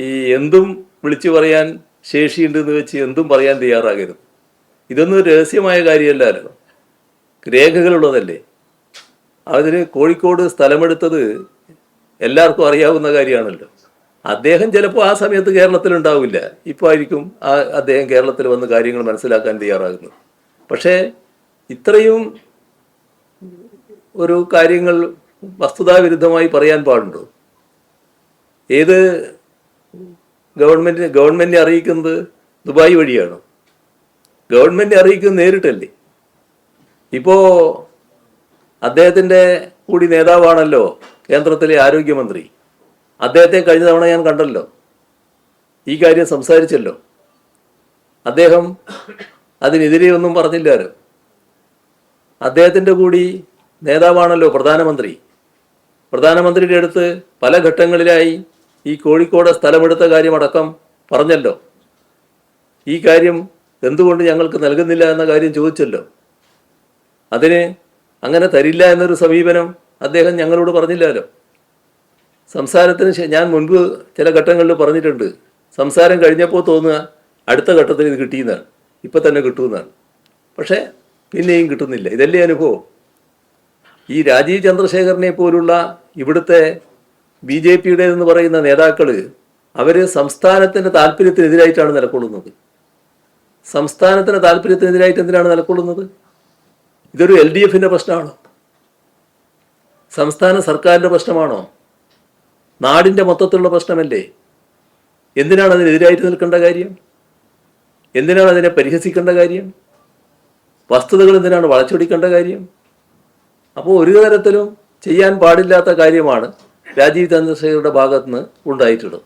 ഈ എന്തും വിളിച്ചു പറയാൻ ശേഷിയുണ്ടെന്ന് വെച്ച് എന്തും പറയാൻ തയ്യാറാകരുത്. ഇതൊന്നും രഹസ്യമായ കാര്യമല്ലല്ലോ, രേഖകളുള്ളതല്ലേ. അതിന് കോഴിക്കോട് സ്ഥലമെടുത്തത് എല്ലാവർക്കും അറിയാവുന്ന കാര്യമാണല്ലോ. അദ്ദേഹം ചിലപ്പോൾ ആ സമയത്ത് കേരളത്തിലുണ്ടാവില്ല, ഇപ്പോൾ ആയിരിക്കും അദ്ദേഹം കേരളത്തിൽ വന്ന് കാര്യങ്ങൾ മനസ്സിലാക്കാൻ തയ്യാറാകുന്നത്. പക്ഷേ ഇത്രയും ഒരു കാര്യങ്ങൾ വസ്തുതാവിരുദ്ധമായി പറയാൻ പാടുണ്ടോ? ഏത് ഗവൺമെന്റിനെ അറിയിക്കുന്നത് ദുബായ് വഴിയാണോ? ഗവൺമെന്റിനെ അറിയിക്കുന്നത് നേരിട്ടല്ലേ. ഇപ്പോ അദ്ദേഹത്തിന്റെ കൂടി നേതാവാണല്ലോ കേന്ദ്രത്തിലെ ആരോഗ്യമന്ത്രി. അദ്ദേഹത്തെ കഴിഞ്ഞ തവണ ഞാൻ കണ്ടല്ലോ, ഈ കാര്യം സംസാരിച്ചല്ലോ. അദ്ദേഹം അതിനെതിരെ ഒന്നും പറഞ്ഞില്ലാലോ. അദ്ദേഹത്തിന്റെ കൂടി നേതാവാണല്ലോ പ്രധാനമന്ത്രി. പ്രധാനമന്ത്രിയുടെ അടുത്ത് പല ഘട്ടങ്ങളിലായി ഈ കോഴിക്കോട് സ്ഥലമെടുത്ത കാര്യമടക്കം പറഞ്ഞല്ലോ. ഈ കാര്യം എന്തുകൊണ്ട് ഞങ്ങൾക്ക് നൽകുന്നില്ല എന്ന കാര്യം ചോദിച്ചല്ലോ. അതിന് അങ്ങനെ തരില്ല എന്നൊരു സമീപനം അദ്ദേഹം ഞങ്ങളോട് പറഞ്ഞില്ലല്ലോ. സംസാരത്തിന് ഞാൻ മുൻപ് ചില ഘട്ടങ്ങളിൽ പറഞ്ഞിട്ടുണ്ട്, സംസാരം കഴിഞ്ഞപ്പോൾ തോന്നുക അടുത്ത ഘട്ടത്തിൽ ഇത് കിട്ടിയെന്നാണ്, ഇപ്പം തന്നെ കിട്ടുമെന്നാണ്. പക്ഷേ പിന്നെയും കിട്ടുന്നില്ല. ഇതല്ലേ അനുഭവം. ഈ രാജീവ് ചന്ദ്രശേഖരനെ പോലുള്ള ഇവിടുത്തെ BJP-യുടെ എന്ന് പറയുന്ന നേതാക്കൾ, അവർ സംസ്ഥാനത്തിൻ്റെ താല്പര്യത്തിനെതിരായിട്ടാണ് നിലകൊള്ളുന്നത്. സംസ്ഥാനത്തിൻ്റെ താല്പര്യത്തിനെതിരായിട്ട് എന്തിനാണ് നിലകൊള്ളുന്നത്? ഇതൊരു LDF-ന്റെ പ്രശ്നമാണോ? സംസ്ഥാന സർക്കാരിൻ്റെ പ്രശ്നമാണോ? നാടിൻ്റെ മൊത്തത്തിലുള്ള പ്രശ്നമല്ലേ? എന്തിനാണ് അതിനെതിരായിട്ട് നിൽക്കേണ്ട കാര്യം? എന്തിനാണ് അതിനെ പരിഹസിക്കേണ്ട കാര്യം? വസ്തുതകൾ എന്തിനാണ് വളച്ചൊടിക്കേണ്ട കാര്യം? അപ്പോൾ ഒരു തരത്തിലും ചെയ്യാൻ പാടില്ലാത്ത കാര്യമാണ് രാജീവ് ചന്ദ്രശേഖരുടെ ഭാഗത്തുനിന്ന് ഉണ്ടായിട്ടുള്ളത്.